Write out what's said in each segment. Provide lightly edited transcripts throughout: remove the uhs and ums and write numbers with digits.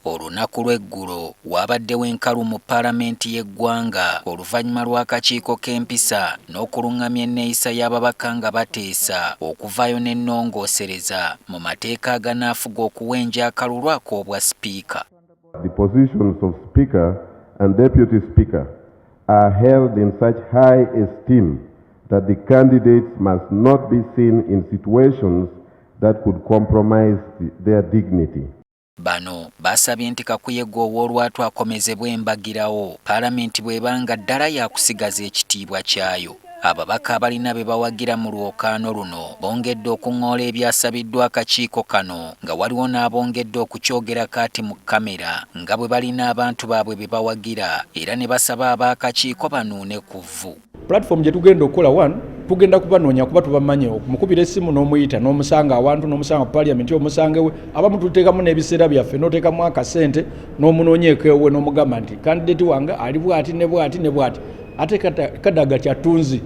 Olunaku lw'eggulo wabaddewo enkalu mu paalamenti y'eggwanga oluvannyuma lw'akakiiko k'empisa n'okulungamya enneeyisa y'ababaka nga bateesa okuvaayo n'ennongoosereza mu mateeka aganaafuga okuwenja akalulu ak'obwa sipiika. The positions of Speaker and Deputy Speaker are held in such high esteem that the candidates must not be seen in situations that could compromise their dignity. Bano basabye nti Kakuyege Owoolwatu akomezebwe embagirawo paalamenti bw'ebanga ddala yakusigaza ekitiibwa kyayo. Ababaka abalina be bawagira mu lwokaano luno bongedde okuŋŋoola ebyasabiddwa akakiiko kano nga waliwo n'abongedde okukyogera kaati mu kamera nga bwe balina abantu baabwe be bawagira era ne basaba ab'akakiiko banuune ku vvu. Platform gye tugenda okukola one tugenda kubanoonya kuba tubamanye okumukubira essimu n'omuyita n'omusanga awantu n'omusanga ku parliament omusange we abamu tuteekamu n'ebiseera byaffe n'oteekamu akasente n'omunoonyeeko ewe n'omugamba nti kandidate wange ali bw'ati ne bw'ati ne bw'ati ate kadaga kyatunzi.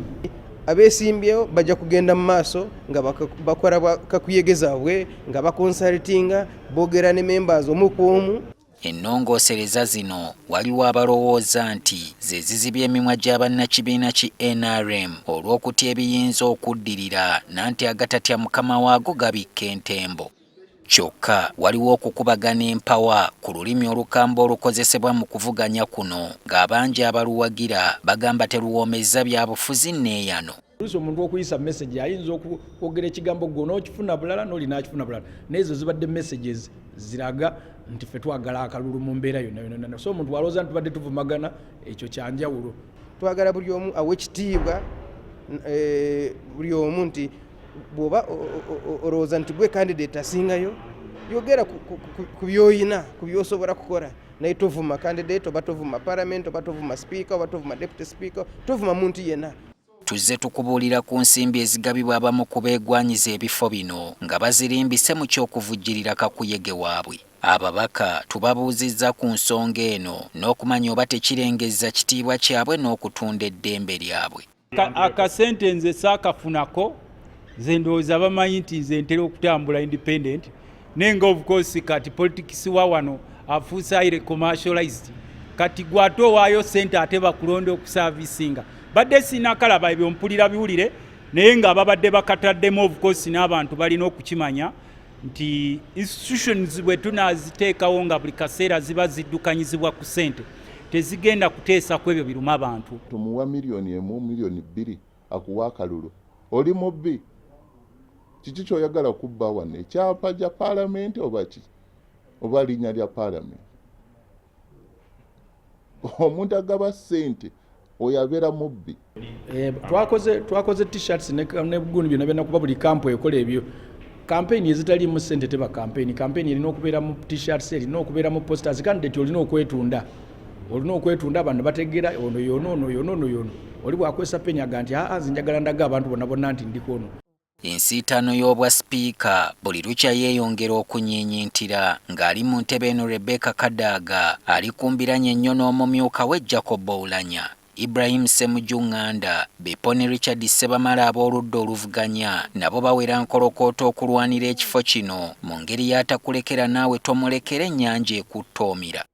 Abeesimbyewo bajja kugenda mu maaso nga bakola Kakuyege zaabwe nga bakonsaltinga boogera ne members omu ku omu. Ennongoosereza zino waliwo abalowooza nti ze zizibya emimwa gy'abannakibiina ki NRM olw'okutya ebiyinza okuddirira nanti agatatya mukama waago gabikka entembo. Kyokka waliwo okukubagana empawa ku lulimi olukambwe olukozesebwa mu kuvuganya kuno ng'abangi abaluwagira bagamba teruwoomezza byabufuzi nneeyano. Omuntu okuyisa message ayinza okwogera ekigambo gwo n'okifuna bulala n'oli n'akifuna bulala n'ezo zibadde messages ziraga nti ffe twagala akalulu mu mbeera yonna. So omuntu walowooza nti tubadde tuvumagana ekyo kyanjawulo. Twagala buli omu awe ekitiibwa buli omu nti bw'oba olowooza nti gwe candidate asingayo yogera ku by'oyina ku by'osobola kukola naye tovuma candidate oba tovuma parliament oba tovuma speaker oba tovuma deputy speaker tovuma muntu yenna. Tuzze tukubuulira ku nsimbi ezigabibwa abamu ku beegwanyiza ebifo bino nga bazirimbise mu ky'okuvujjirira Kakuyege waabwe. Ababaka tubabuuzizza ku nsonga eno n'okumanya oba tekirengezza kitiibwa kyabwe n'okutunda eddembe lyabwe. Akasente nze saakafunako nze ndowooza bamanyi nti nze ntera okutambula independent nenga of course kati politics wa wano afuuse aire commercialized kati gwate owaayo sente ate bakulonda okusavisinga badde sinakalaba ebyo mpulira biwulire naye nga babadde bakataddemu of course n'abantu balina okukimanya nti institutions bwe tunaaziteekawo nga buli kaseera ziba ziddukanyizibwa ku sente tezigenda kuteesa ku ebyo biruma abantu. Tumuwa miliyoni emu miliyoni bbiri akuwa akalulu oli mubbi kiki kyoyagala kubba wano ekyapa gya paalamenti oba ki oba linnya lya paalamenti omuntu agaba ssente oyo abeera mubbi. Twakoze t-shirts ne buguni byonna byonna kuba buli kampu ekola ebyo. Campaign ezitaliimu ssente teba campaign. Campaign erina okubeera mu t-shirts erina okubeera mu posters candidate olina okwetunda. Olina okwetunda abantu bategeera ono yono oli bwakwesa penyaga nti nze njagala ndaga abantu bonna bonna nti ndiko ono. Ensiitaano y'obwa sipiika buli lukya yeeyongera okunyiinyintira ng'ali mu ntebe eno Rebecca Kadaga ali kumbiranye ennyo n'omumyuka we Jacob Oulanya. Ibrahim Ssemujjunganda, Biponi Richard Ssebamala ab'oludda oluvuganya nabo bawera nkolokooto okulwanira ekifo kino mu ngeri y'atakulekera naawe tomulekera ennyanja ekutta omira.